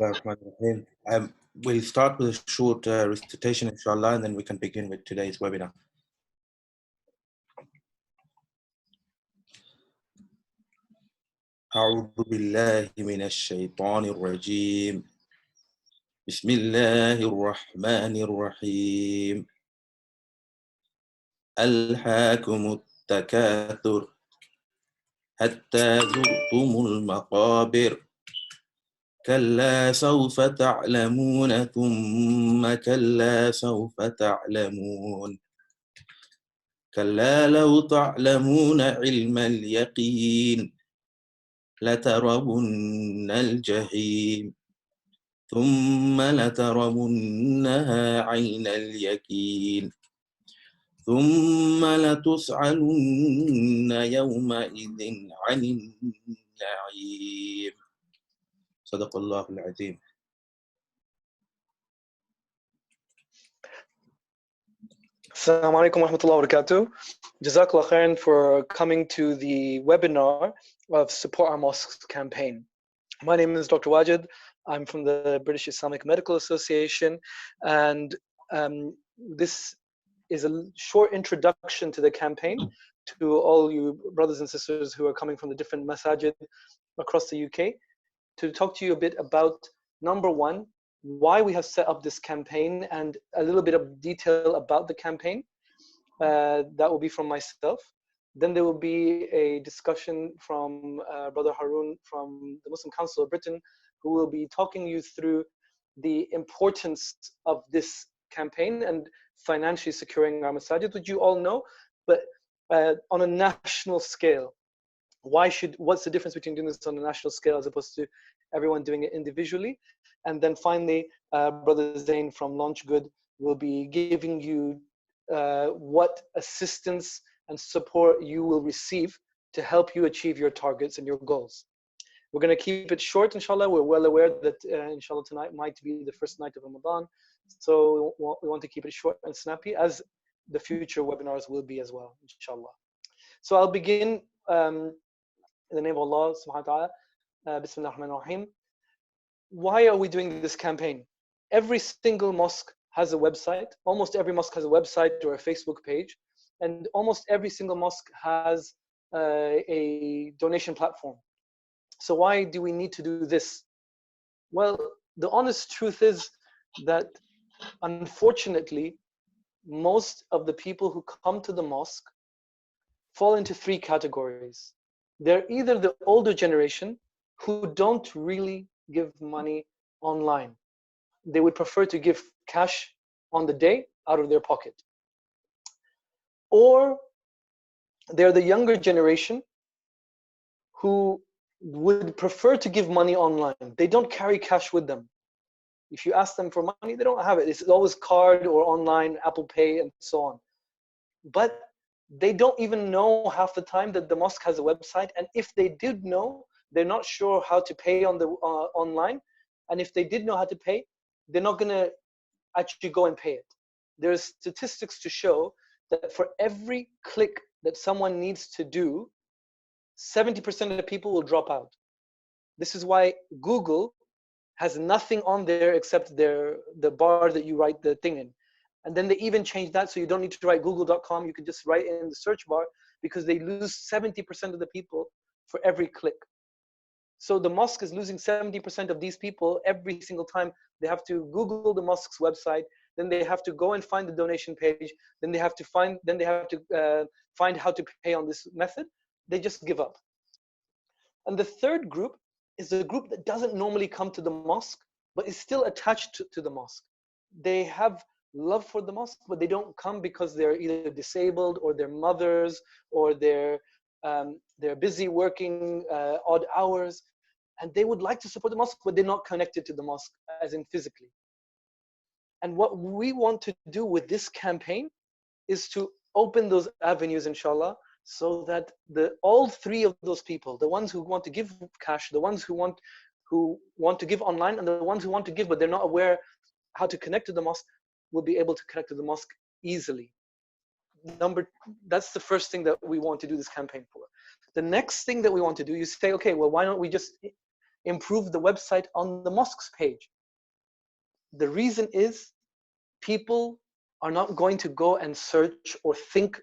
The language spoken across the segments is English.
We'll start with a short recitation, inshallah, and then we can begin with today's webinar. أعوذ بالله من الشيطان الرجيم. بسم الله الرحمن الرحيم. ألهاكم التكاثر حتى زرتم المقابر كلا سوف تعلمون ثم كلا سوف تعلمون كلا لو تعلمون علم اليقين لترون الجحيم ثم لترونها عين اليقين ثم لتسألن يومئذ عن النعيم. صدق الله العظيم. Assalamu alaikum wa rahmatullahi wa barakatuh. Jazakallah khairan for coming to the webinar of Support Our Mosques campaign. My name is Dr. Wajid. I'm from the British Islamic Medical Association, and this is a short introduction to the campaign to all you brothers and sisters who are coming from the different masajid across the UK, to talk to you a bit about, number one, why we have set up this campaign and a little bit of detail about the campaign. That will be from myself. Then there will be a discussion from Brother Harun from the Muslim Council of Britain, who will be talking you through the importance of this campaign and financially securing our masajid, which you all know, but on a national scale. What's the difference between doing this on a national scale as opposed to everyone doing it individually? And then finally, Brother Zain from LaunchGood will be giving you what assistance and support you will receive to help you achieve your targets and your goals. We're going to keep it short, inshallah. We're well aware that, inshallah, tonight might be the first night of Ramadan. So we want to keep it short and snappy, as the future webinars will be as well, inshallah. So I'll begin in the name of Allah subhanahu wa ta'ala. Bismillah ar-Rahman ar-Rahim. Why are we doing this campaign? Every single mosque has a website. Almost every mosque has a website or a Facebook page. And almost every single mosque has a donation platform. So why do we need to do this? Well, the honest truth is that, unfortunately, most of the people who come to the mosque fall into three categories. They're either the older generation who don't really give money online. They would prefer to give cash on the day out of their pocket. Or they're the younger generation who would prefer to give money online. They don't carry cash with them. If you ask them for money, they don't have it. It's always card or online, Apple Pay, and so on. But they don't even know half the time that the mosque has a website. And if they did know, they're not sure how to pay on the online. And if they did know how to pay, they're not going to actually go and pay it. There's statistics to show that for every click that someone needs to do, 70% of the people will drop out. This is why Google has nothing on there except the bar that you write the thing in. And then they even changed that, so you don't need to write google.com. You can just write in the search bar, because they lose 70% of the people for every click. So the mosque is losing 70% of these people every single time. They have to Google the mosque's website, then they have to go and find the donation page, then they have to find how to pay on this method. They just give up. And the third group is the group that doesn't normally come to the mosque, but is still attached to the mosque. They have love for the mosque, but they don't come because they're either disabled, or their mothers, or they're busy working odd hours, and they would like to support the mosque, but they're not connected to the mosque, as in physically. And what we want to do with this campaign is to open those avenues, inshallah, so that all three of those people, the ones who want to give cash, the ones who want to give online, and the ones who want to give but they're not aware how to connect to the mosque, will be able to connect to the mosque easily. That's the first thing that we want to do this campaign for. The next thing that we want to do, you say, okay, well, why don't we just improve the website on the mosque's page. The reason is people are not going to go and search or think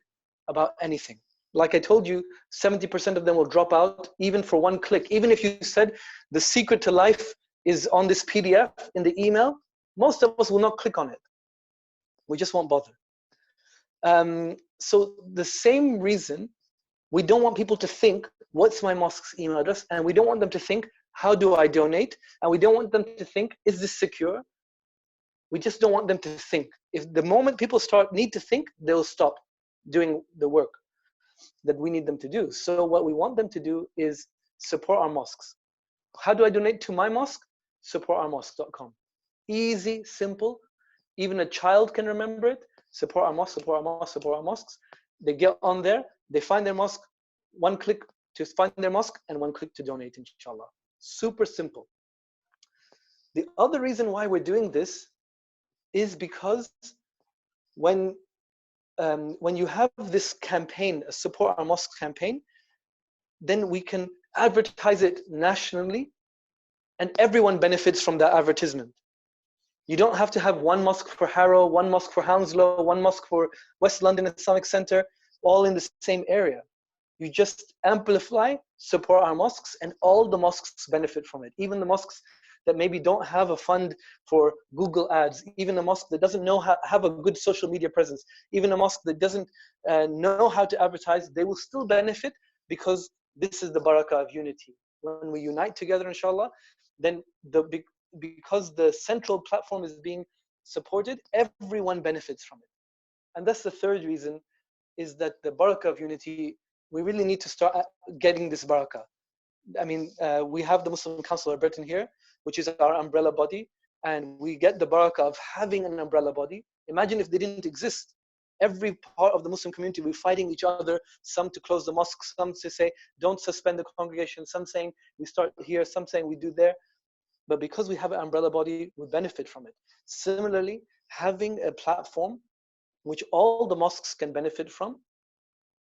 about anything. Like I told you, 70% of them will drop out even for one click. Even if you said the secret to life is on this PDF in the email, most of us will not click on it. We just won't bother. So the same reason, we don't want people to think, what's my mosque's email address? And we don't want them to think, how do I donate? And we don't want them to think, is this secure? We just don't want them to think. If the moment people need to think, they'll stop doing the work that we need them to do. So what we want them to do is support our mosques. How do I donate to my mosque? Supportourmosque.com. Easy, simple. Even a child can remember it. Support our mosque, support our mosque, support our mosques. They get on there, they find their mosque, one click to find their mosque and one click to donate, inshallah. Super simple. The other reason why we're doing this is because when you have this campaign, a Support Our Mosque campaign, then we can advertise it nationally and everyone benefits from that advertisement. You don't have to have one mosque for Harrow, one mosque for Hounslow, one mosque for West London Islamic Centre, all in the same area. You just amplify Support Our Mosques and all the mosques benefit from it. Even the mosques that maybe don't have a fund for Google ads, even a mosque that doesn't know have a good social media presence, even a mosque that doesn't know how to advertise, they will still benefit because this is the barakah of unity. When we unite together, inshallah, then because the central platform is being supported, everyone benefits from it. And that's the third reason, is that the barakah of unity, we really need to start getting this barakah. I mean, we have the Muslim Council of Britain here, which is our umbrella body, and we get the barakah of having an umbrella body. Imagine if they didn't exist. Every part of the Muslim community, we're fighting each other, some to close the mosque, some to say, don't suspend the congregation, some saying we start here, some saying we do there. But because we have an umbrella body, we benefit from it. Similarly, having a platform which all the mosques can benefit from,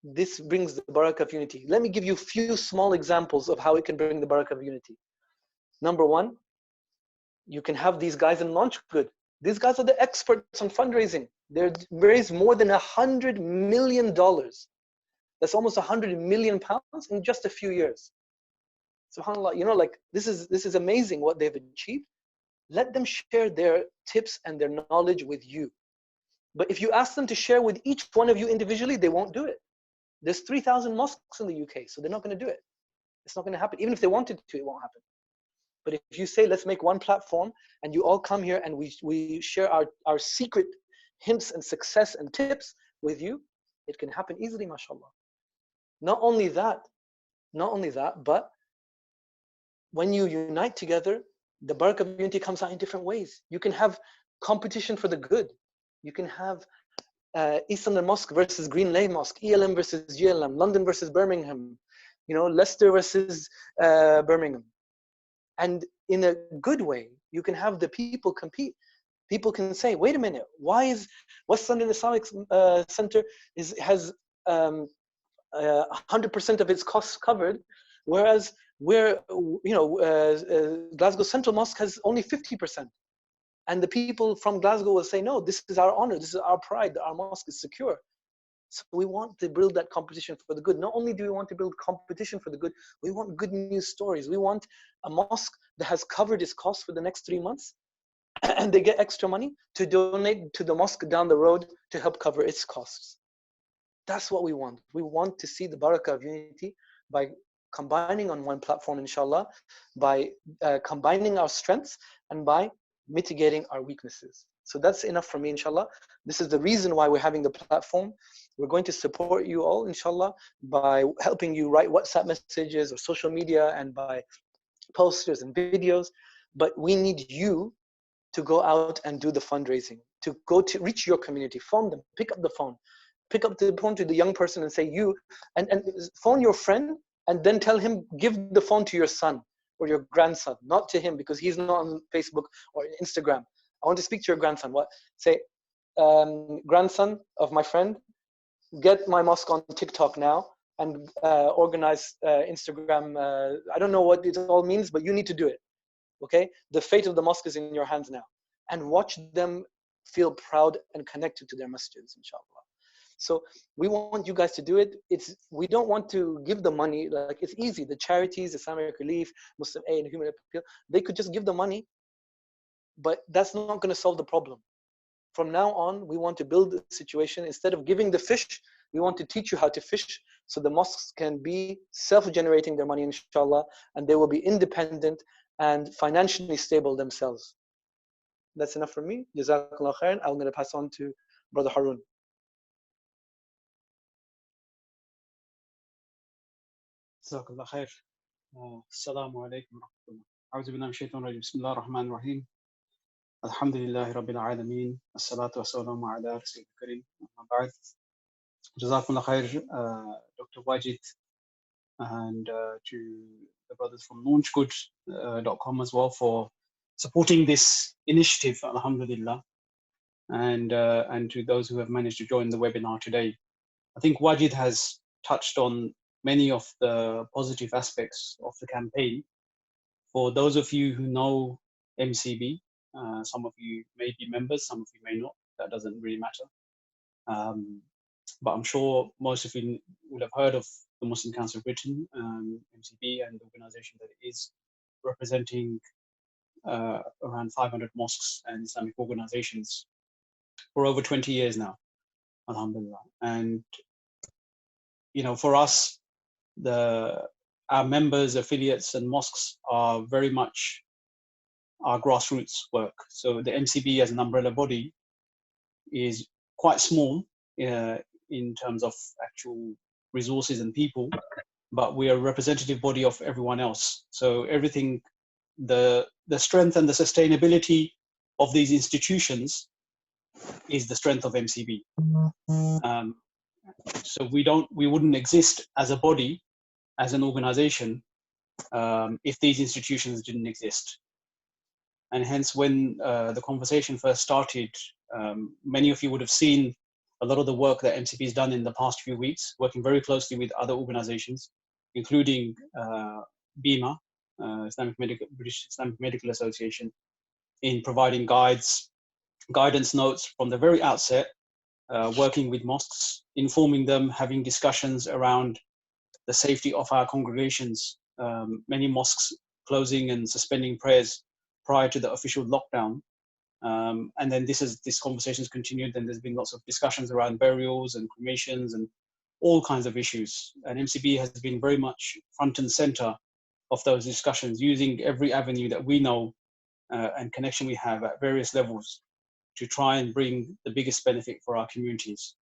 this brings the barakah of unity. Let me give you a few small examples of how it can bring the barakah of unity. Number one, you can have these guys in LaunchGood. These guys are the experts on fundraising. They've raised more than $100 million. That's almost 100 million pounds in just a few years. SubhanAllah, you know, like this is amazing what they've achieved. Let them share their tips and their knowledge with you. But if you ask them to share with each one of you individually, they won't do it. There's 3,000 mosques in the UK, so they're not going to do it. It's not going to happen. Even if they wanted to, it won't happen. But if you say, let's make one platform and you all come here and we share our secret hints and success and tips with you, it can happen easily, mashallah. Not only that, but when you unite together, the barakah of unity comes out in different ways. You can have competition for the good. You can have East London Mosque versus Green Lane Mosque, ELM versus GLM, London versus Birmingham, you know, Leicester versus Birmingham. And in a good way, you can have the people compete. People can say, wait a minute, why is West London Islamic Centre has 100% of its costs covered, whereas Glasgow Central Mosque has only 50%. And the people from Glasgow will say, no, this is our honor, this is our pride, that our mosque is secure. So we want to build that competition for the good. Not only do we want to build competition for the good, we want good news stories. We want a mosque that has covered its costs for the next 3 months and they get extra money to donate to the mosque down the road to help cover its costs. That's what we want. We want to see the barakah of unity by combining on one platform, inshallah, by combining our strengths and by mitigating our weaknesses. So that's enough for me, inshallah. This is the reason why we're having the platform. We're going to support you all, inshallah, by helping you write WhatsApp messages or social media and by posters and videos. But we need you to go out and do the fundraising, to go to reach your community, phone them, pick up the phone to the young person and say and phone your friend and then tell him, give the phone to your son or your grandson, not to him because he's not on Facebook or Instagram. I want to speak to your grandson. Say, grandson of my friend, get my mosque on TikTok now and organize Instagram. I don't know what it all means, but you need to do it. Okay? The fate of the mosque is in your hands now. And watch them feel proud and connected to their masjids, inshallah. So we want you guys to do it. We don't want to give the money. Like, it's easy. The charities, Islamic Relief, Muslim Aid, and Human Appeal, they could just give the money, but that's not going to solve the problem. From now on, we want to build a situation. Instead of giving the fish, we want to teach you how to fish, so the mosques can be self-generating their money, inshallah, and they will be independent and financially stable themselves. That's enough from me. Jazakallah khairan. I'm going to pass on to Brother Harun. Jazakallah khair. Assalamu alaikum wa rahmatullah. A'udhu billahi minash shaitanir rajim. Bismillahir rahmanir rahim. Alhamdulillahi rabbil alameen. As-salatu wassalamu ala rasulil kareem. Amma ba'd. Jazakallah khair, Dr. Wajid, and to the brothers from LaunchGood.com as well for supporting this initiative, alhamdulillah, and to those who have managed to join the webinar today. I think Wajid has touched on many of the positive aspects of the campaign. For those of you who know MCB, some of you may be members, some of you may not. That doesn't really matter. But I'm sure most of you would have heard of the Muslim Council of Britain, MCB, and the organization that it is, representing around 500 mosques and Islamic organizations for over 20 years now, alhamdulillah. And, you know, for us, our members, affiliates, and mosques are very much our grassroots work. So the MCB as an umbrella body is quite small in terms of actual resources and people, but we are a representative body of everyone else. So everything, the strength and the sustainability of these institutions is the strength of MCB. So we wouldn't exist as a body, as an organization, if these institutions didn't exist. And hence, when the conversation first started, many of you would have seen a lot of the work that MCB has done in the past few weeks, working very closely with other organizations, including BIMA, British Islamic Medical Association, in providing guidance notes from the very outset, working with mosques, informing them, having discussions around the safety of our congregations. Many mosques closing and suspending prayers prior to the official lockdown. And then this conversation has continued, and there's been lots of discussions around burials and cremations and all kinds of issues. And MCB has been very much front and center of those discussions, using every avenue that we know and connection we have at various levels to try and bring the biggest benefit for our communities.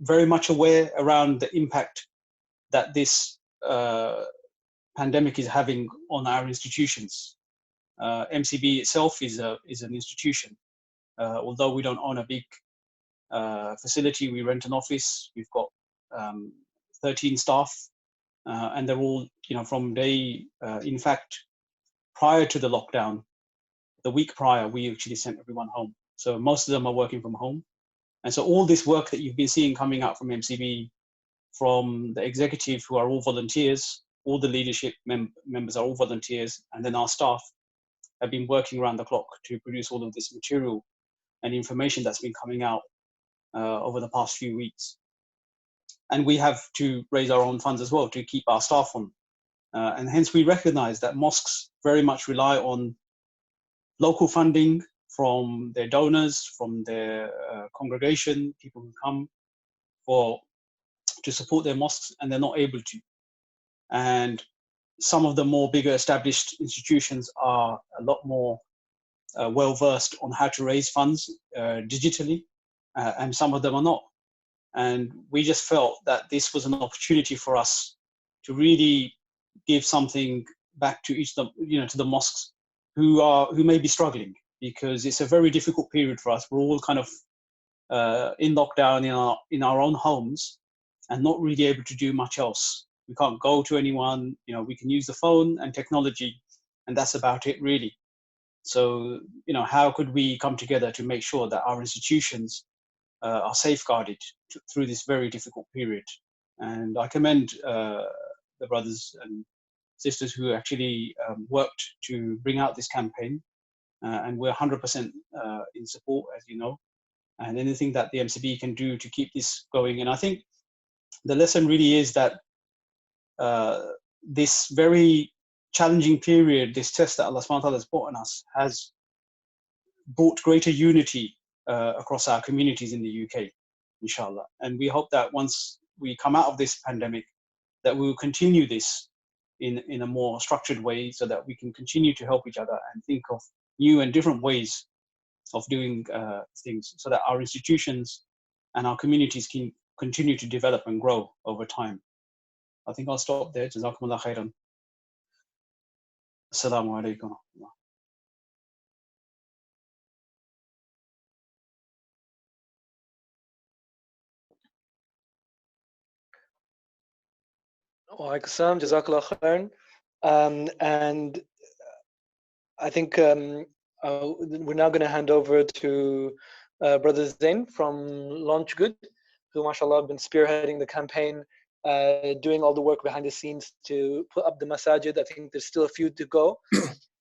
Very much aware around the impact that this pandemic is having on our institutions. MCB itself is an institution. Although we don't own a big facility, we rent an office. We've got 13 staff, and they're all, you know, from day. In fact, prior to the lockdown, the week prior, we actually sent everyone home. So most of them are working from home, and so all this work that you've been seeing coming out from MCB, from the executive, who are all volunteers, all the leadership members are all volunteers, and then our staff have been working around the clock to produce all of this material and information that's been coming out over the past few weeks. And we have to raise our own funds as well to keep our staff on. And hence we recognize that mosques very much rely on local funding from their donors, from their congregation, people who come to support their mosques, and they're not able to. And some of the more bigger established institutions are a lot more well-versed on how to raise funds digitally, and some of them are not. And we just felt that this was an opportunity for us to really give something back to each of them, you know, to the mosques who may be struggling, because it's a very difficult period for us. We're all kind of in lockdown in our own homes and not really able to do much else. We can't go to anyone, you know, we can use the phone and technology, and that's about it really. So, you know, how could we come together to make sure that our institutions are safeguarded through this very difficult period? And I commend the brothers and sisters who actually worked to bring out this campaign. And we're 100% in support, as you know, and anything that the MCB can do to keep this going. And I think the lesson really is that this very challenging period, this test that Allah subhanahu wa ta'ala has put on us, has brought greater unity across our communities in the UK, inshallah. And we hope that once we come out of this pandemic, that we will continue this in a more structured way, so that we can continue to help each other and think of new and different ways of doing things, so that our institutions and our communities can continue to develop and grow over time. I think I'll stop there. Jazakumullah khairan. Assalamu alaikum. Wa alaikum salam, jazakallah khairan. And I think we're now going to hand over to Brother Zain from LaunchGood, who, mashallah, have been spearheading the campaign, doing all the work behind the scenes to put up the masajid. I think there's still a few to go,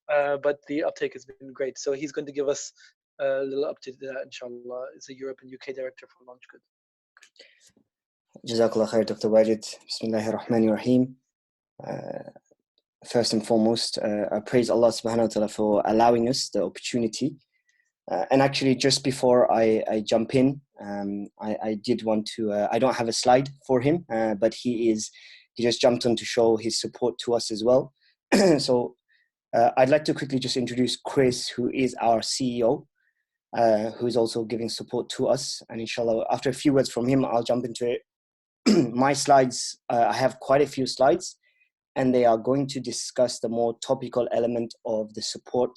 but the uptake has been great. So he's going to give us a little update to that, inshallah. He's a Europe and UK director for LaunchGood. Jazakallah khair, Dr. Wajid. Bismillahir Rahmanir Rahim. First and foremost, I praise Allah subhanahu wa ta'ala for allowing us the opportunity. And actually, just before I jump in, I did want to, I don't have a slide for him, but he just jumped on to show his support to us as well. So I'd like to quickly just introduce Chris, who is our CEO, who is also giving support to us. And inshallah, after a few words from him, I'll jump into it. My slides, I have quite a few slides, and they are going to discuss the more topical element of the support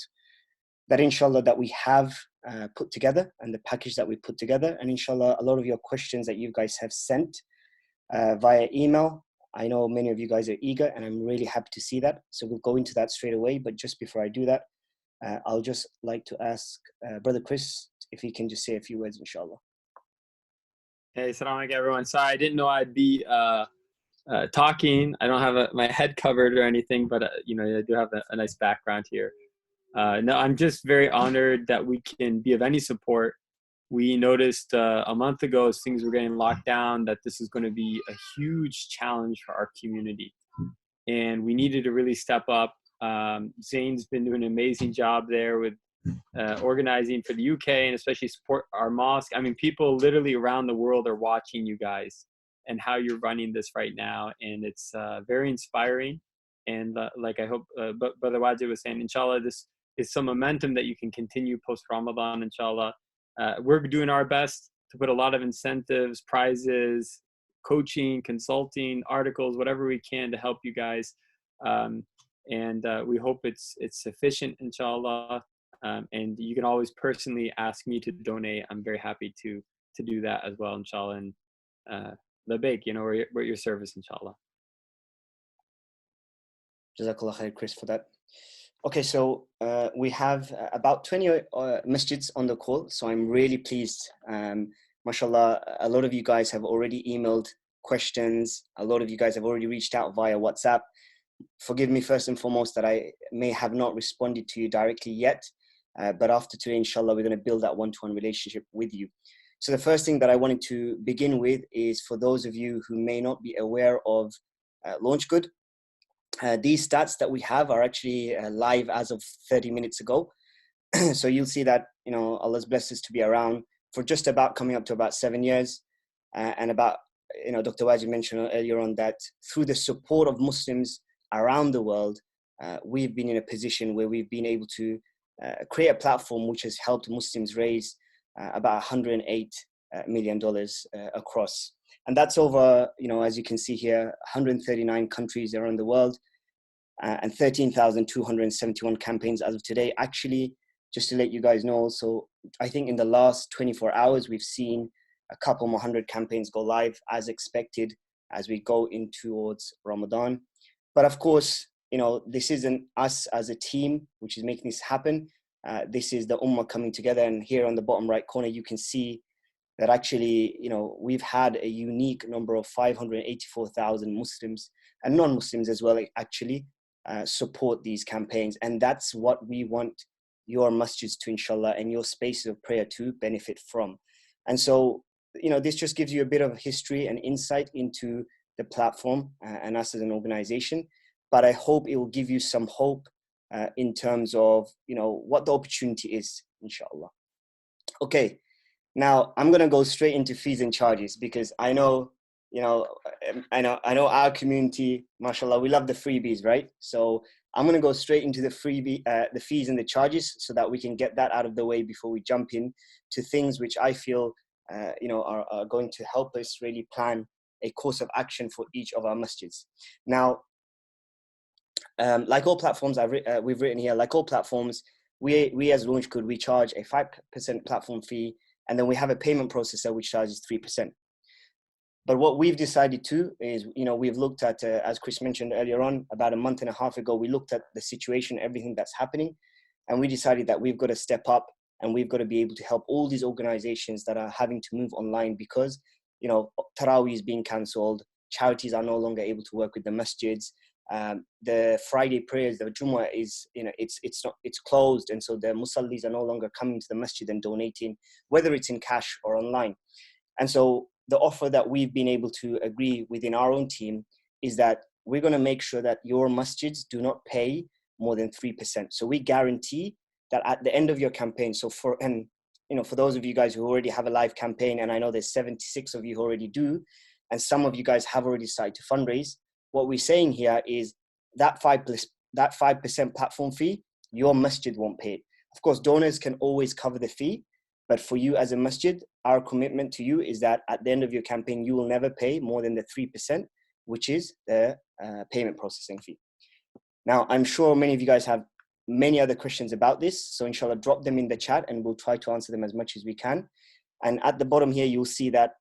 that inshallah that we have put together, and the package that we put together. And inshallah, a lot of your questions that you guys have sent via email, I know many of you guys are eager, and I'm really happy to see that. So we'll go into that straight away. But just before I do that, I'll just like to ask Brother Chris if he can just say a few words, inshallah. Hey, assalamu alaikum, everyone. Sorry, I didn't know I'd be talking. I don't have my head covered or anything, but you know, I do have a nice background here. No, I'm just very honored that we can be of any support. We noticed a month ago, as things were getting locked down, that this is going to be a huge challenge for our community, and we needed to really step up. Zane's been doing an amazing job there with organizing for the UK, and especially support our mosque. I mean, people literally around the world are watching you guys and how you're running this right now, and it's very inspiring. And like I hope Brother Wajid was saying, inshallah, this is some momentum that you can continue post Ramadan, inshallah. We're doing our best to put a lot of incentives, prizes, coaching, consulting, articles, whatever we can to help you guys. And we hope it's sufficient, inshallah. And you can always personally ask me to donate. I'm very happy to do that as well, inshallah. And labbaik, you know, we're at your service, inshallah. Jazakallah khair, Chris, for that. Okay, so we have about 20 masjids on the call, so I'm really pleased. Mashallah, a lot of you guys have already emailed questions. A lot of you guys have already reached out via WhatsApp. Forgive me first and foremost that I may have not responded to you directly yet, but after today, inshallah, we're going to build that one-to-one relationship with you. So the first thing that I wanted to begin with is for those of you who may not be aware of LaunchGood. These stats that we have are actually live as of 30 minutes ago. So you'll see that, you know, Allah's blessed us to be around for just about coming up to about 7 years. And about, you know, Dr. Wajid mentioned earlier on that through the support of Muslims around the world, we've been in a position where we've been able to create a platform which has helped Muslims raise about $108 million across. And that's over, you know, as you can see here, 139 countries around the world, and 13,271 campaigns as of today. Actually, just to let you guys know, so I think in the last 24 hours, we've seen a couple more hundred campaigns go live as expected as we go in towards Ramadan. But of course, you know, this isn't us as a team which is making this happen. This is the ummah coming together. And here on the bottom right corner, you can see that actually, we've had a unique number of 584,000 Muslims and non-Muslims as well, actually, support these campaigns. And that's what we want your masjids to, inshallah, and your spaces of prayer to benefit from. And so, this just gives you a bit of history and insight into the platform and us as an organization. But I hope it will give you some hope in terms of, what the opportunity is, inshallah. Okay, now I'm going to go straight into fees and charges, because I know our community, mashallah, we love the freebies, right? So I'm going to go straight into the the fees and the charges, so that we can get that out of the way before we jump in to things which I feel, are going to help us really plan a course of action for each of our masjids. Now, like all platforms, we've written here, like all platforms, we as LaunchGood, we charge a 5% platform fee, and then we have a payment processor which charges 3%. But what we've decided to is, we've looked at, as Chris mentioned earlier on, about a month and a half ago, we looked at the situation, everything that's happening, and we decided that we've got to step up and we've got to be able to help all these organizations that are having to move online because, Taraweeh is being cancelled, charities are no longer able to work with the masjids. The Friday prayers, the Jummah is, it's closed, and so the musallis are no longer coming to the masjid and donating, whether it's in cash or online. And so the offer that we've been able to agree within our own team is that we're going to make sure that your masjids do not pay more than 3%. So we guarantee that at the end of your campaign, for those of you guys who already have a live campaign, and I know there's 76 of you who already do, and some of you guys have already started to fundraise, what we're saying here is that 5% platform fee, your masjid won't pay it. Of course, donors can always cover the fee, but for you as a masjid, our commitment to you is that at the end of your campaign, you will never pay more than the 3%, which is the payment processing fee. Now, I'm sure many of you guys have many other questions about this, so inshallah, drop them in the chat and we'll try to answer them as much as we can. And at the bottom here, you'll see that,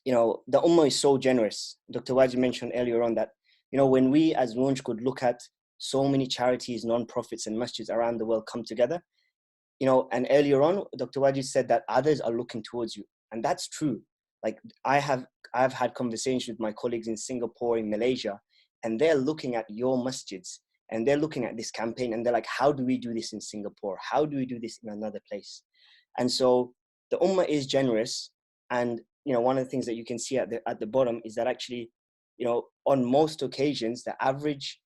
the Ummah is so generous. Dr. Wajid mentioned earlier on that, when we as LaunchGood look at so many charities, non-profits and masjids around the world come together, and earlier on, Dr. Wajid said that others are looking towards you. And that's true. Like I've had conversations with my colleagues in Singapore, in Malaysia, and they're looking at your masjids and they're looking at this campaign and they're like, how do we do this in Singapore? How do we do this in another place? And so the Ummah is generous. And, one of the things that you can see at the bottom is that actually, on most occasions, the average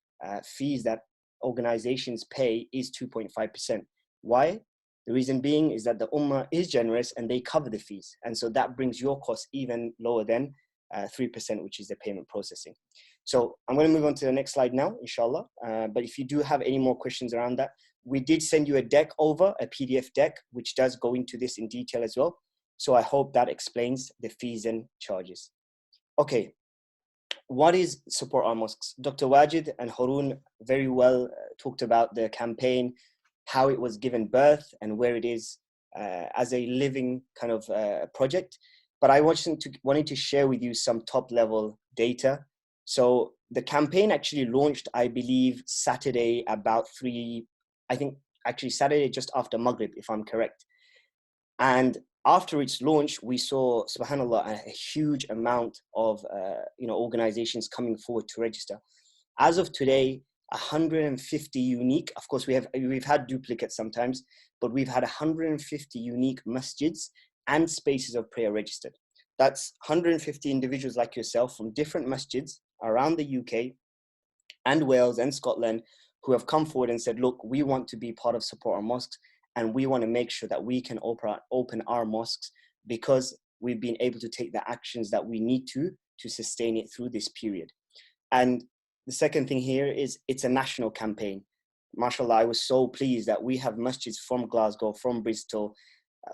fees that organizations pay is 2.5%. Why? The reason being is that the Ummah is generous and they cover the fees. And so that brings your cost even lower than 3%, which is the payment processing. So I'm going to move on to the next slide now, inshallah. But if you do have any more questions around that, we did send you a deck over, a PDF deck, which does go into this in detail as well. So I hope that explains the fees and charges. Okay, what is Support Our Mosques? Dr. Wajid and Haroon very well talked about the campaign, how it was given birth and where it is as a living kind of project. But I wanted to share with you some top level data. So the campaign actually launched, I believe, Saturday Saturday just after Maghrib, if I'm correct. And after its launch, we saw, subhanAllah, a huge amount of organizations coming forward to register. As of today, 150 unique, of course we've had duplicates sometimes, but we've had 150 unique masjids and spaces of prayer registered. That's 150 individuals like yourself from different masjids around the UK and Wales and Scotland who have come forward and said, look, we want to be part of Support Our Mosques, and we want to make sure that we can open our mosques because we've been able to take the actions that we need to sustain it through this period. And the second thing here is it's a national campaign. MashaAllah, I was so pleased that we have masjids from Glasgow, from Bristol,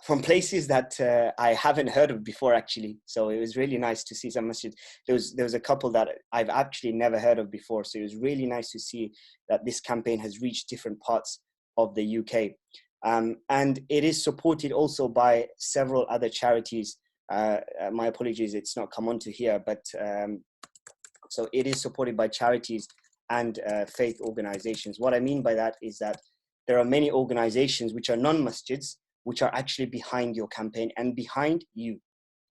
from places that I haven't heard of before, actually. So it was really nice to see some masjids. There was a couple that I've actually never heard of before. So it was really nice to see that this campaign has reached different parts of the UK. And it is supported also by several other charities. My apologies, it's not come onto here, but so it is supported by charities and faith organizations. What I mean by that is that there are many organizations which are non-masjids, which are actually behind your campaign and behind you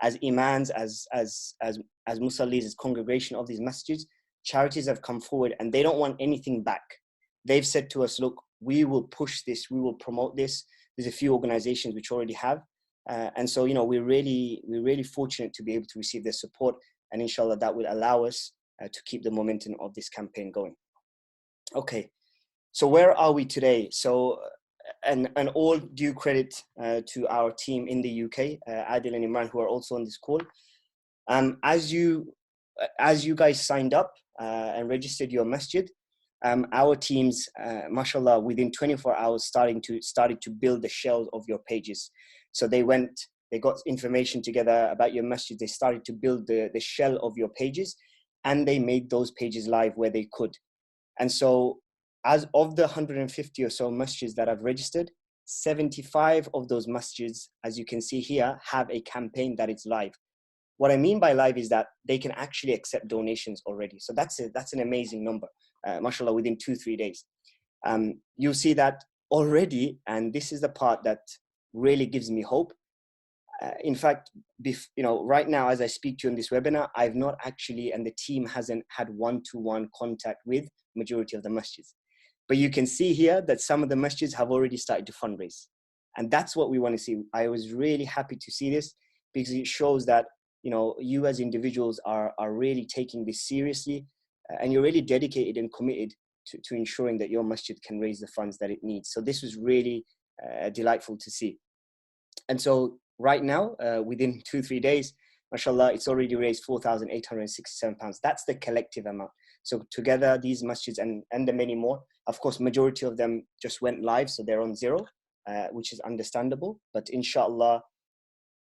as imams, as musallis, as congregation of these masjids. Charities have come forward and they don't want anything back. They've said to us, look, we will push this, we will promote this. There's a few organizations which already have. And so, we're really fortunate to be able to receive their support. And inshallah, that will allow us to keep the momentum of this campaign going. Okay, so where are we today? So, and all due credit to our team in the UK, Adil and Imran, who are also on this call. As you guys signed up and registered your masjid, our teams, mashallah, within 24 hours started to build the shell of your pages. So they got information together about your masjid. They started to build the shell of your pages, and they made those pages live where they could. And so as of the 150 or so masjids that I've registered, 75 of those masjids, as you can see here, have a campaign that is live. What I mean by live is that they can actually accept donations already. So that's an amazing number, mashallah, within 2-3 days. You'll see that already, and this is the part that really gives me hope. In fact, right now, as I speak to you in this webinar, I've not actually, and the team hasn't had one-to-one contact with majority of the masjids. But you can see here that some of the masjids have already started to fundraise. And that's what we want to see. I was really happy to see this because it shows that, you as individuals are really taking this seriously, and you're really dedicated and committed to ensuring that your masjid can raise the funds that it needs. So this was really delightful to see. And so right now, within 2-3 days, mashallah, it's already raised £4,867. That's the collective amount. So together, these masjids and the many more, of course, majority of them just went live, so they're on zero, which is understandable. But inshallah,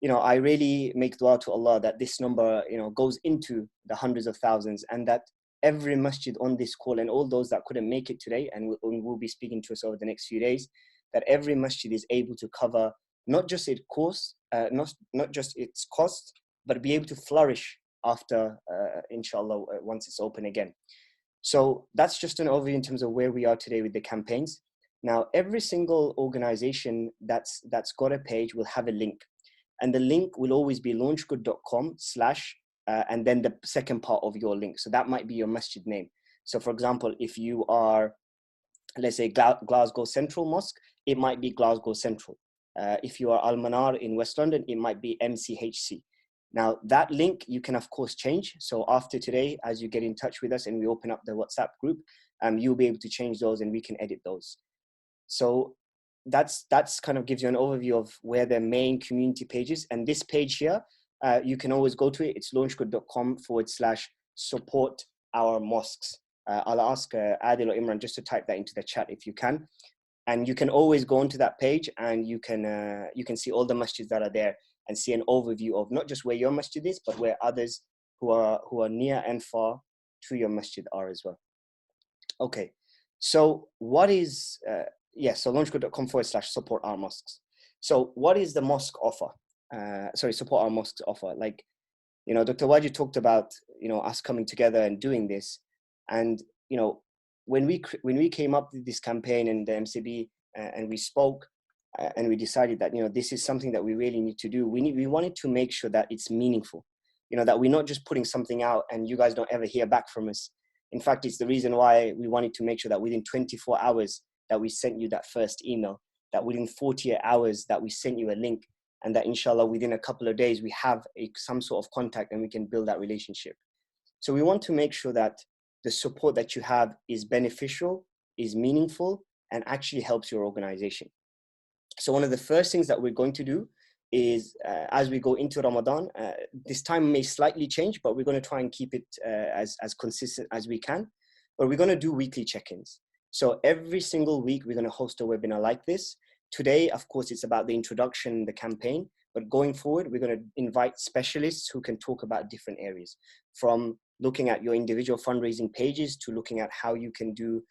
I really make dua to Allah that this number, goes into the hundreds of thousands, and that every masjid on this call and all those that couldn't make it today and will be speaking to us over the next few days, that every masjid is able to cover not just its cost, but be able to flourish after, inshallah, once it's open again. So that's just an overview in terms of where we are today with the campaigns. Now, every single organization that's got a page will have a link. And the link will always be launchgood.com/ and then the second part of your link. So that might be your masjid name. So for example, if you are, let's say, Glasgow Central Mosque, it might be Glasgow Central. If you are Al Manar in West London, it might be MCHC. Now that link you can of course change. So after today, as you get in touch with us and we open up the WhatsApp group, you'll be able to change those and we can edit those. So that's kind of gives you an overview of where the main community page is. And this page here, you can always go to it. It's launchgood.com/support our mosques. I'll ask Adil or Imran just to type that into the chat if you can. And you can always go onto that page and you can see all the masjids that are there and see an overview of not just where your masjid is, but where others who are near and far to your masjid are as well. Okay, so what is, so launchgood.com/support our mosques. So what is the mosque offer? Support our mosques offer. Like, Dr. Wajid talked about, us coming together and doing this. And, when we came up with this campaign and the MCB and we spoke and we decided that, this is something that we really need to do. We wanted to make sure that it's meaningful, that we're not just putting something out and you guys don't ever hear back from us. In fact, it's the reason why we wanted to make sure that within 24 hours that we sent you that first email, that within 48 hours that we sent you a link, and that inshallah within a couple of days we have some sort of contact and we can build that relationship. So we want to make sure that the support that you have is beneficial, is meaningful, and actually helps your organization. So one of the first things that we're going to do is, as we go into Ramadan, this time may slightly change, but we're going to try and keep it as consistent as we can. But we're going to do weekly check-ins. So every single week, we're going to host a webinar like this. Today, of course, it's about the introduction, the campaign. But going forward, we're going to invite specialists who can talk about different areas, from looking at your individual fundraising pages to looking at how you can do,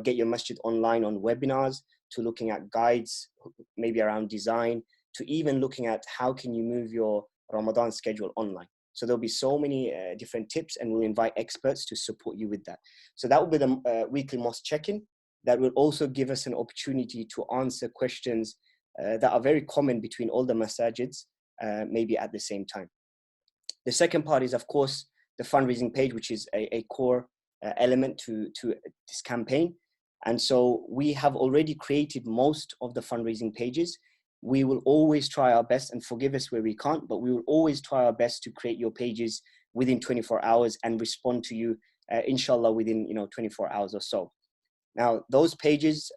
get your masjid online on webinars, to looking at guides, maybe around design, to even looking at how can you move your Ramadan schedule online. So there'll be so many different tips, and we'll invite experts to support you with that. So that will be the weekly mosque check-in. That will also give us an opportunity to answer questions that are very common between all the masajids, maybe at the same time. The second part is, of course, the fundraising page, which is a core element to this campaign. And so we have already created most of the fundraising pages. We will always try our best, and forgive us where we can't, but we will always try our best to create your pages within 24 hours and respond to you, inshallah, within 24 hours or so. Now, those pages,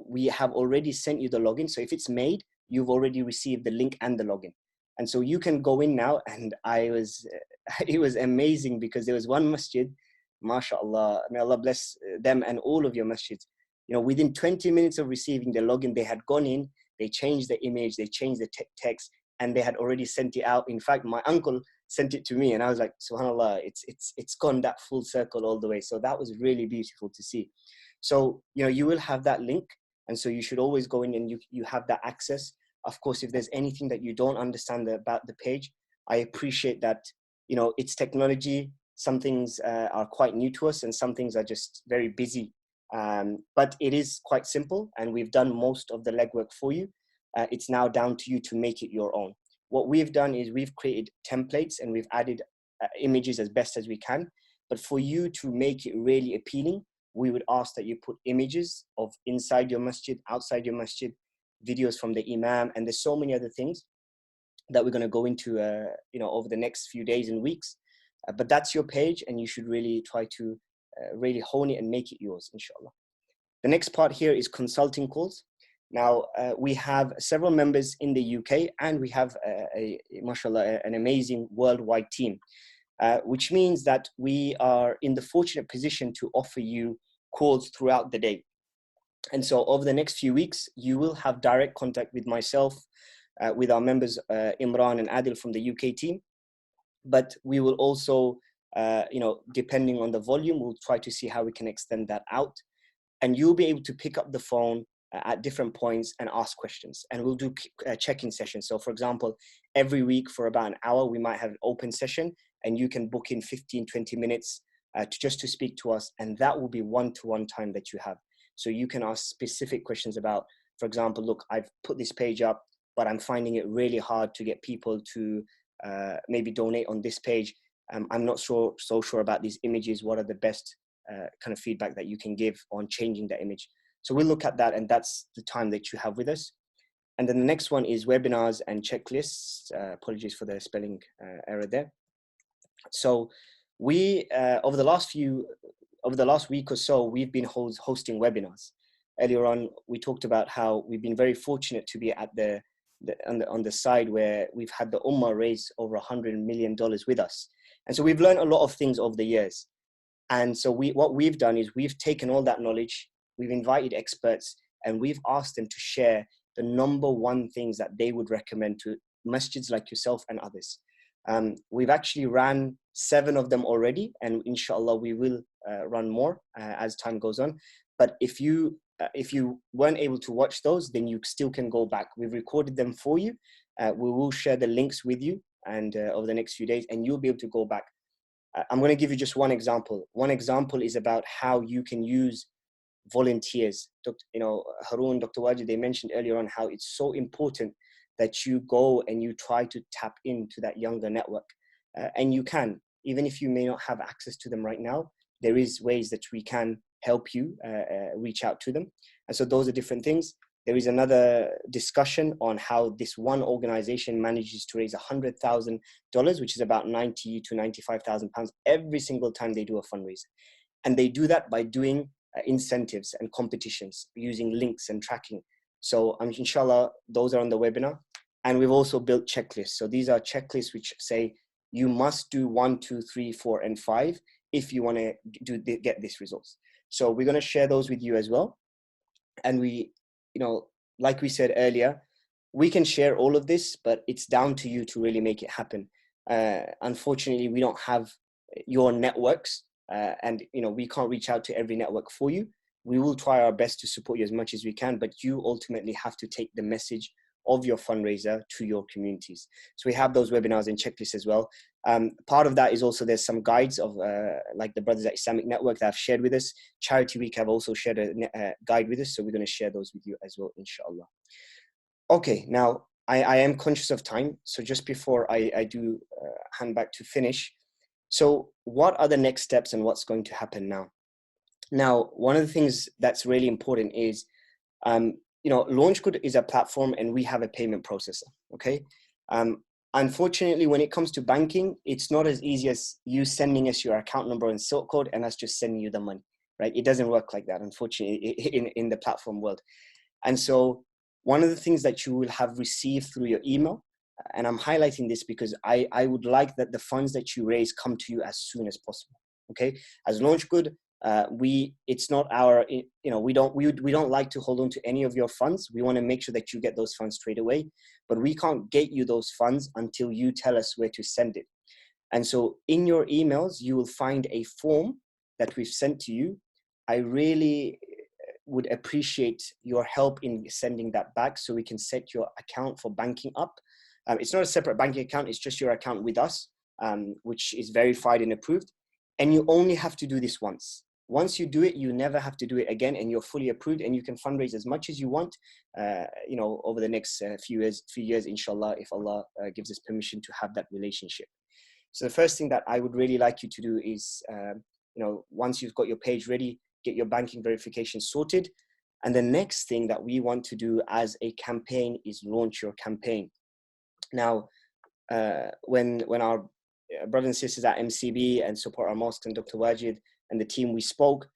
we have already sent you the login. So if it's made, you've already received the link and the login. And so you can go in now, and it was amazing because there was one masjid, mashallah, may Allah bless them and all of your masjids. Within 20 minutes of receiving the login, they had gone in, they changed the image, they changed the text, and they had already sent it out. In fact, my uncle sent it to me, and I was like, subhanallah, it's gone that full circle all the way. So that was really beautiful to see. So, you will have that link, and so you should always go in and you have that access. Of course, if there's anything that you don't understand about the page, I appreciate that, it's technology. Some things are quite new to us, and some things are just very busy. But it is quite simple, and we've done most of the legwork for you. It's now down to you to make it your own. What we've done is we've created templates, and we've added images as best as we can. But for you to make it really appealing, we would ask that you put images of inside your masjid, outside your masjid, videos from the imam, and there's so many other things that we're going to go into over the next few days and weeks. But that's your page, and you should really try to really hone it and make it yours, inshallah. The next part here is consulting calls. Now, we have several members in the UK, and we have, mashallah, an amazing worldwide team, which means that we are in the fortunate position to offer you calls throughout the day. And so over the next few weeks, you will have direct contact with myself, with our members, Imran and Adil from the UK team. But we will also, depending on the volume, we'll try to see how we can extend that out. And you'll be able to pick up the phone at different points and ask questions. And we'll do check-in sessions. So for example, every week for about an hour, we might have an open session, and you can book in 15, 20 minutes just to speak to us. And that will be one-to-one time that you have. So you can ask specific questions about, for example, look, I've put this page up, but I'm finding it really hard to get people to maybe donate on this page. I'm not so sure about these images. What are the best kind of feedback that you can give on changing the image? So we'll look at that, and that's the time that you have with us. And then the next one is webinars and checklists. Apologies for the spelling error there. So we, over the last week or so, we've been hosting webinars. Earlier on, we talked about how we've been very fortunate to be at on the side where we've had the Ummah raise over $100 million with us. And so we've learned a lot of things over the years. And so what we've done is we've taken all that knowledge, we've invited experts, and we've asked them to share the number one things that they would recommend to masjids like yourself and others. We've actually ran 7 of them already, and inshallah we will run more as time goes on. But if you weren't able to watch those, then you still can go back. We've recorded them for you. We will share the links with you, and over the next few days, and you'll be able to go back. I'm going to give you just one example. One example is about how you can use volunteers. Haroon, Dr. Wajid, they mentioned earlier on how it's so important that you go and you try to tap into that younger network. And you can, even if you may not have access to them right now, there is ways that we can help you reach out to them. And so those are different things. There is another discussion on how this one organization manages to raise $100,000, which is about 90 to 95,000 pounds every single time they do a fundraiser. And they do that by doing incentives and competitions, using links and tracking. So inshallah, those are on the webinar. And we've also built checklists. So these are checklists which say you must do 1, 2, 3, 4, and 5 if you want to get these results. So we're going to share those with you as well. And we, like we said earlier, we can share all of this, but it's down to you to really make it happen. Unfortunately, we don't have your networks, and we can't reach out to every network for you. We will try our best to support you as much as we can, but you ultimately have to take the message of your fundraiser to your communities. So we have those webinars and checklists as well. Part of that is also there's some guides of like the Brothers at Islamic Network that have shared with us. Charity Week have also shared a guide with us, so we're going to share those with you as well, inshallah. Okay, now I am conscious of time. So just before I do hand back to finish. So what are the next steps and what's going to happen now? Now, one of the things that's really important is, LaunchGood is a platform and we have a payment processor, okay? Unfortunately, when it comes to banking, it's not as easy as you sending us your account number and sort code and us just sending you the money, right? It doesn't work like that, unfortunately, in the platform world. And so one of the things that you will have received through your email, and I'm highlighting this because I would like that the funds that you raise come to you as soon as possible, okay? As LaunchGood, it's not our, we don't like to hold on to any of your funds. We want to make sure that you get those funds straight away, but we can't get you those funds until you tell us where to send it. And so in your emails, you will find a form that we've sent to you. I really would appreciate your help in sending that back so we can set your account for banking up. It's not a separate banking account, it's just your account with us, which is verified and approved. And you only have to do this once. Once you do it, you never have to do it again, and you're fully approved, and you can fundraise as much as you want, over the next few years, inshallah, if Allah gives us permission to have that relationship. So the first thing that I would really like you to do is, once you've got your page ready, get your banking verification sorted. And the next thing that we want to do as a campaign is launch your campaign. Now, when our brothers and sisters at MCB and Support Our Mosque and Dr. Wajid and the team, we spoke,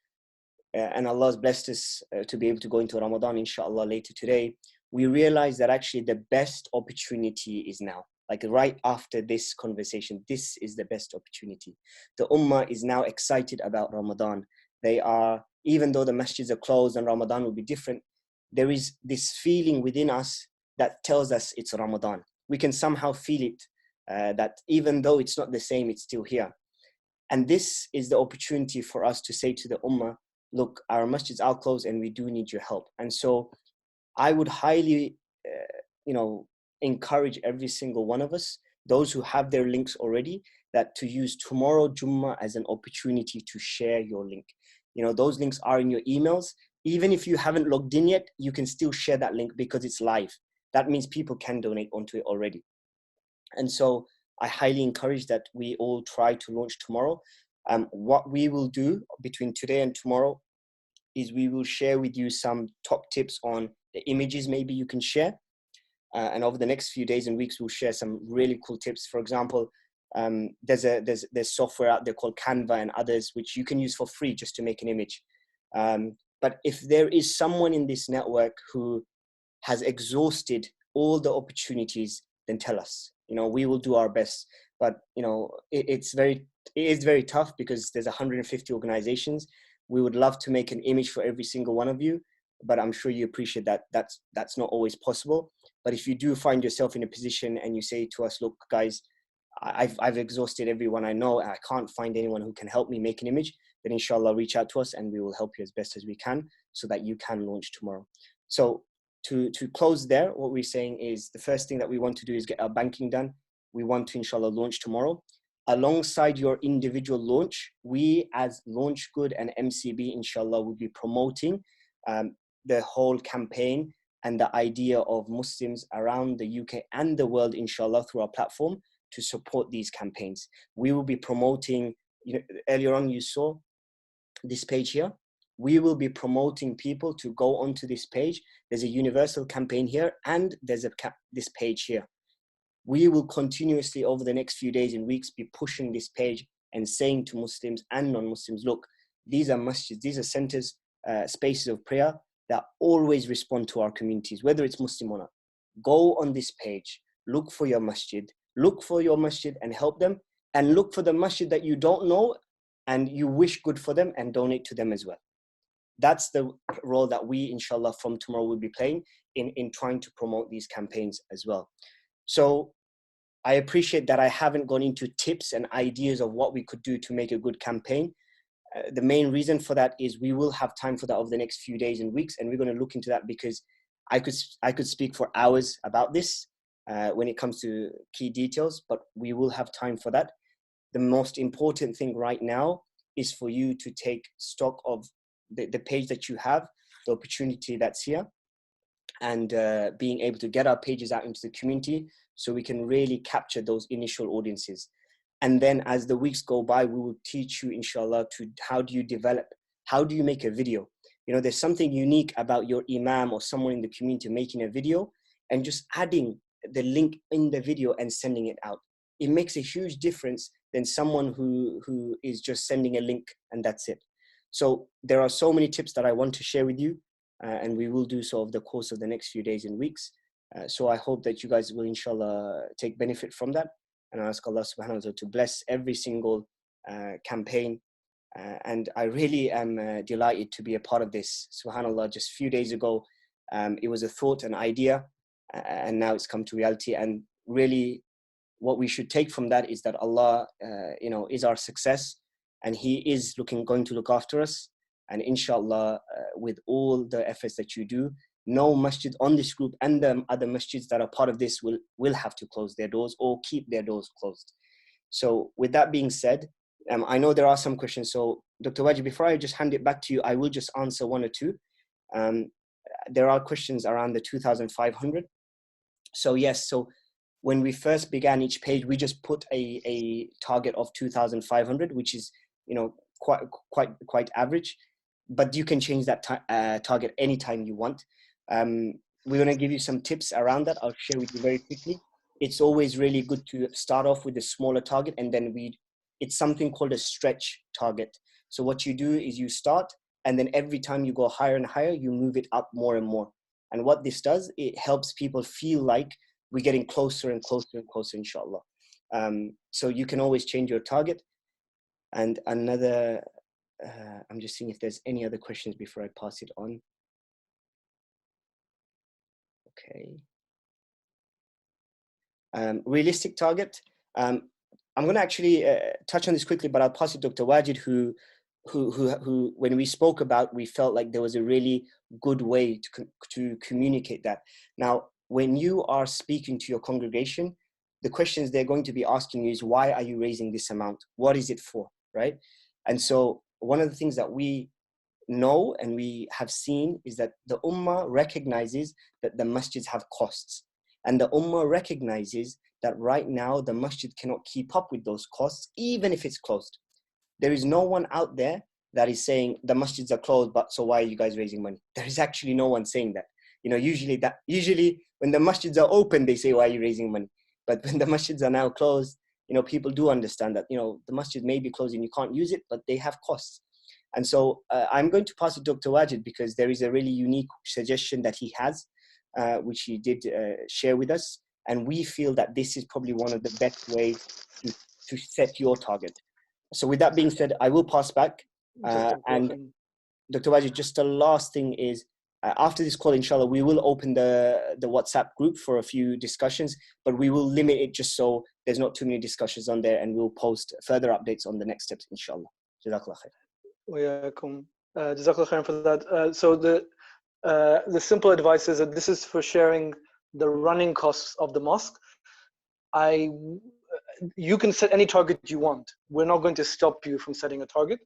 and Allah has blessed us to be able to go into Ramadan, inshallah, later today, we realized that actually the best opportunity is now. Like right after this conversation, this is the best opportunity. The Ummah is now excited about Ramadan. They are, even though the masjids are closed and Ramadan will be different, there is this feeling within us that tells us it's Ramadan. We can somehow feel it, that even though it's not the same, it's still here. And this is the opportunity for us to say to the Ummah, look, our masjids are closed and we do need your help. And so I would highly, encourage every single one of us, those who have their links already, that to use tomorrow Jummah as an opportunity to share your link. Those links are in your emails. Even if you haven't logged in yet, you can still share that link because it's live. That means people can donate onto it already. And so I highly encourage that we all try to launch tomorrow. What we will do between today and tomorrow is we will share with you some top tips on the images maybe you can share. And over the next few days and weeks, we'll share some really cool tips. For example, there's software out there called Canva and others, which you can use for free just to make an image. But if there is someone in this network who has exhausted all the opportunities, then tell us. We will do our best. But it is very tough because there's 150 organizations. We would love to make an image for every single one of you, but I'm sure you appreciate that that's not always possible. But if you do find yourself in a position and you say to us, look, guys, I've exhausted everyone I know, and I can't find anyone who can help me make an image, then inshallah reach out to us and we will help you as best as we can so that you can launch tomorrow. So to close there, what we're saying is the first thing that we want to do is get our banking done. We want to inshallah launch tomorrow. Alongside your individual launch, we as LaunchGood and MCB inshallah will be promoting the whole campaign and the idea of Muslims around the UK and the world inshallah through our platform to support these campaigns. We will be promoting, earlier on you saw this page here. We will be promoting people to go onto this page. There's a universal campaign here and there's this page here. We will continuously over the next few days and weeks be pushing this page and saying to Muslims and non-Muslims, look, these are masjids, these are centers, spaces of prayer that always respond to our communities, whether it's Muslim or not. Go on this page, look for your masjid and help them, and look for the masjid that you don't know and you wish good for them and donate to them as well. That's the role that we, inshallah, from tomorrow will be playing in trying to promote these campaigns as well. So I appreciate that I haven't gone into tips and ideas of what we could do to make a good campaign. The main reason for that is we will have time for that over the next few days and weeks, and we're going to look into that because I could speak for hours about this when it comes to key details, but we will have time for that. The most important thing right now is for you to take stock of the page that you have, the opportunity that's here, and being able to get our pages out into the community so we can really capture those initial audiences. And then as the weeks go by, we will teach you, inshallah, to how do you make a video. You know, there's something unique about your imam or someone in the community making a video and just adding the link in the video and sending it out. It makes a huge difference than someone who is just sending a link and that's it. So there are so many tips that I want to share with you, and we will do so over the course of the next few days and weeks. So I hope that you guys will, inshallah, take benefit from that. And I ask Allah subhanahu wa ta'ala to bless every single campaign. And I really am delighted to be a part of this. SubhanAllah, just a few days ago, it was a thought, an idea, and now it's come to reality. And really, what we should take from that is that Allah, is our success, and He is going to look after us. And inshallah, with all the efforts that you do, no masjid on this group and the other masjids that are part of this will have to close their doors or keep their doors closed. So with that being said, I know there are some questions. So Dr. Wajid, before I just hand it back to you, I will just answer one or two. There are questions around the 2,500. So yes, so when we first began each page, we just put a target of 2,500, which is, quite average, but you can change that target anytime you want. We're going to give you some tips around that. I'll share with you very quickly. It's always really good to start off with a smaller target, and then it's something called a stretch target. So what you do is you start, and then every time you go higher and higher, you move it up more and more. And what this does, it helps people feel like we're getting closer and closer and closer, inshallah. So you can always change your target. And another, I'm just seeing if there's any other questions before I pass it on. Okay. Realistic target. I'm going to actually touch on this quickly, but I'll pass it to Dr. Wajid, who when we spoke about, we felt like there was a really good way to communicate that. Now, when you are speaking to your congregation, the questions they're going to be asking you is, why are you raising this amount? What is it for, right? And so one of the things that we know and we have seen is that the Ummah recognizes that the masjids have costs. And the Ummah recognizes that right now the masjid cannot keep up with those costs, even if it's closed. There is no one out there that is saying the masjids are closed, but so why are you guys raising money? There is actually no one saying that. Usually when the masjids are open, they say, why are you raising money? But when the masjids are now closed, people do understand that, the masjid may be closed and you can't use it, but they have costs. And so I'm going to pass it to Dr. Wajid, because there is a really unique suggestion that he has, which he did share with us. And we feel that this is probably one of the best ways to set your target. So with that being said, I will pass back. And Dr. Wajid, just the last thing is, after this call, inshallah, we will open the WhatsApp group for a few discussions, but we will limit it just so there's not too many discussions on there, and we'll post further updates on the next steps, inshallah. Jazakallah khair. Jazakallah khair for that. So the simple advice is that this is for sharing the running costs of the mosque. You can set any target you want. We're not going to stop you from setting a target.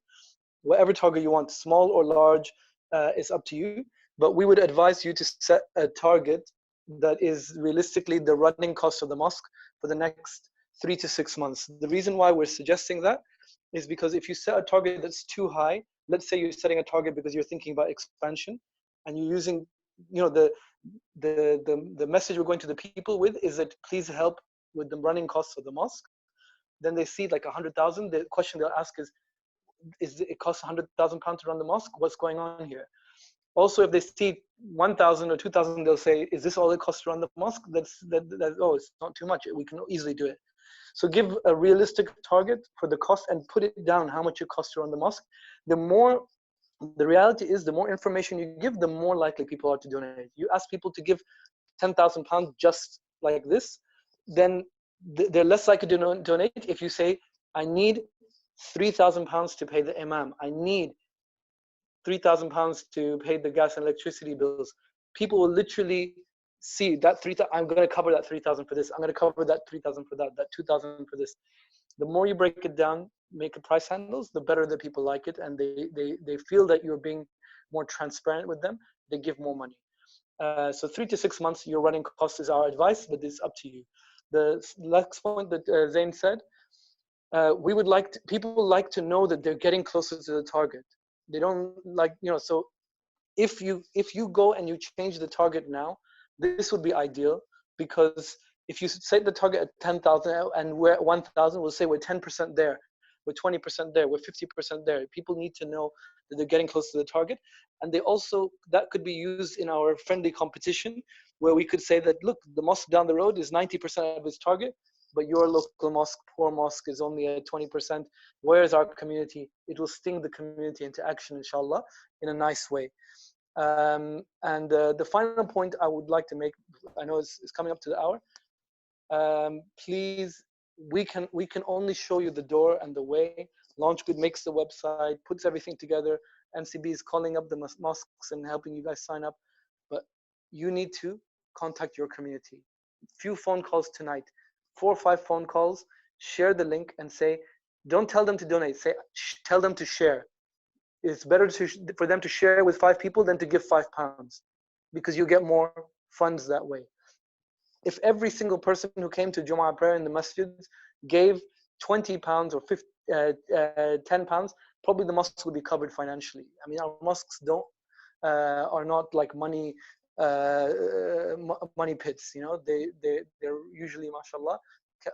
Whatever target you want, small or large, is up to you. But we would advise you to set a target that is realistically the running cost of the mosque for the next 3 to 6 months. The reason why we're suggesting that is because if you set a target that's too high, let's say you're setting a target because you're thinking about expansion, and you're using, the message we're going to the people with is that please help with the running costs of the mosque. Then they see like 100,000. The question they'll ask is it costs 100,000 pounds to run the mosque? What's going on here? Also, if they see 1,000 or 2,000, they'll say, is this all it costs to run the mosque? Oh, it's not too much. We can easily do it. So give a realistic target for the cost and put it down how much it costs to run the mosque. The reality is, the more information you give, the more likely people are to donate. You ask people to give 10,000 pounds just like this, then they're less likely to donate. If you say, I need 3,000 pounds to pay the imam, I need 3,000 pounds to pay the gas and electricity bills, people will literally see that 3,000. I'm going to cover that 3,000 for this. I'm going to cover that 3,000 for that 2,000 for this. The more you break it down, make a price handles, the better the people like it, and they feel that you're being more transparent with them. They give more money. So 3 to 6 months, your running cost is our advice, but it's up to you. The next point that Zain said, we would like to, people like to know that they're getting closer to the target. They don't like, so if you go and you change the target now, this would be ideal, because if you set the target at 10,000 and we're at 1,000, we'll say we're 10% there, we're 20% there, we're 50% there. People need to know that they're getting close to the target. And they also, that could be used in our friendly competition, where we could say that, look, the mosque down the road is 90% of its target, but your local mosque, poor mosque, is only at 20%. Where is our community? It will sting the community into action, inshallah, in a nice way. The final point I would like to make, I know it's coming up to the hour. Please, we can only show you the door and the way. LaunchGood makes the website, puts everything together. NCB is calling up the mosques and helping you guys sign up, but you need to contact your community. Few phone calls tonight, 4 or 5 phone calls. Share the link and say, don't tell them to donate. Say, tell them to share. It's better for them to share with 5 people than to give £5, because you get more funds that way. If every single person who came to Jumu'ah prayer in the masjids gave £20 or £10, probably the mosques would be covered financially. I mean, our mosques are not like money pits. They're usually, mashallah,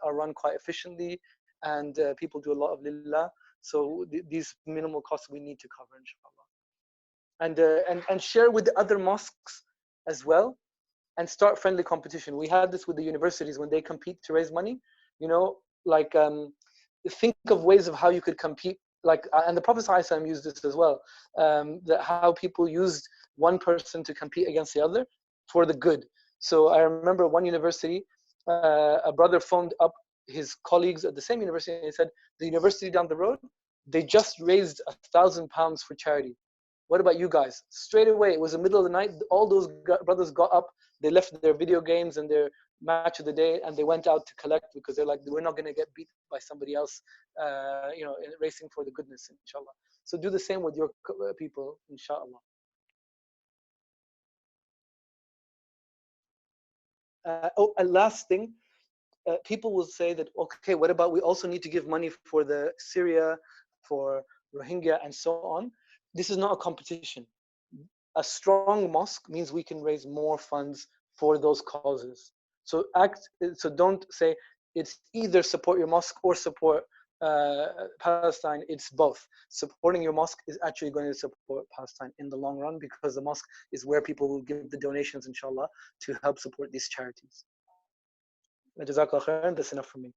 are run quite efficiently, and people do a lot of lillah. So these minimal costs we need to cover, inshallah. And share with the other mosques as well, and start friendly competition. We had this with the universities when they compete to raise money. Think of ways of how you could compete. And the Prophet ﷺ used this as well. That how people used one person to compete against the other for the good. So I remember one university, a brother phoned up his colleagues at the same university and he said, the university down the road, they just raised £1,000 for charity. What about you guys? Straight away, it was the middle of the night, all those brothers got up, they left their video games and their match of the day, and they went out to collect, because they're like, we're not going to get beat by somebody else, racing for the goodness, inshallah. So do the same with your people, inshallah. A last thing, people will say that, okay, what about we also need to give money for the Syria, for Rohingya, and so on. This is not a competition. A strong mosque means we can raise more funds for those causes. So don't say it's either support your mosque or support Palestine. It's both. Supporting your mosque is actually going to support Palestine in the long run, because the mosque is where people will give the donations, inshallah, to help support these charities. Jazakallah khairan. That's enough for me.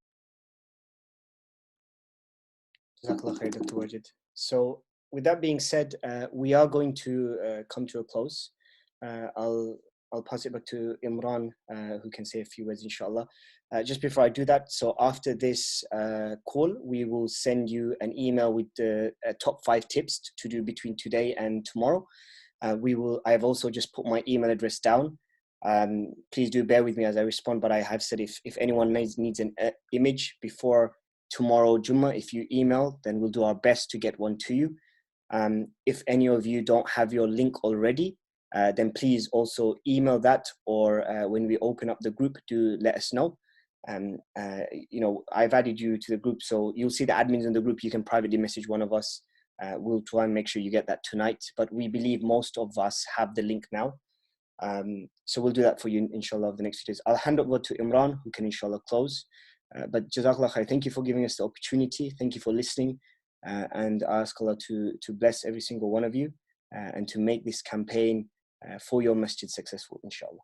Jazakallah khair, Dr. Wajid. So with that being said, we are going to come to a close. I'll pass it back to Imran, who can say a few words, inshallah. Just before I do that, so after this call, we will send you an email with the top 5 tips to do between today and tomorrow. I've also just put my email address down. Please do bear with me as I respond, but I have said if anyone needs an image before tomorrow Jummah, if you email, then we'll do our best to get one to you. If any of you don't have your link already, then please also email that, or when we open up the group, do let us know. I've added you to the group, so you'll see the admins in the group. You can privately message one of us. We'll try and make sure you get that tonight, but we believe most of us have the link now. So we'll do that for you, inshallah, over the next few days. I'll hand over to Imran, who can inshallah close. But Jazakallah khair, thank you for giving us the opportunity. Thank you for listening. And I ask Allah to bless every single one of you and to make this campaign for your masjid successful, inshallah.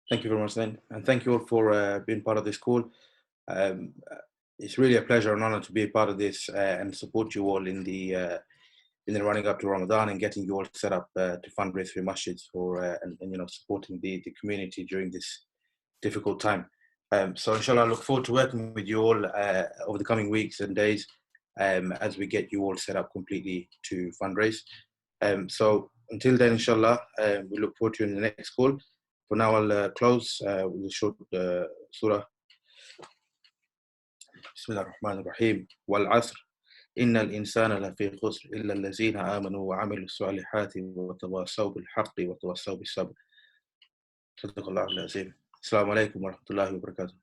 Thank you very much, then. And thank you all for being part of this call. It's really a pleasure and honor to be a part of this and support you all in the running up to Ramadan and getting you all set up to fundraise for your masjids and supporting the community during this difficult time. So inshallah, I look forward to working with you all over the coming weeks and days as we get you all set up completely to fundraise. So until then, inshallah, we look forward to you in the next call. For now, I'll close with a short surah. Bismillah ar-Rahman ar-Rahim. Wal asr. إن الإنسان لفي خسر إلا الذين آمنوا وعملوا الصالحات وتواصوا بالحق وتواصوا بالصبر. صدق الله العظيم. السلام عليكم ورحمة الله وبركاته.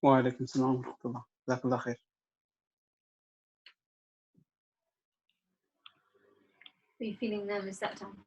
وعليكم السلام ورحمة الله. جزاك الله خير. Were you feeling nervous that time?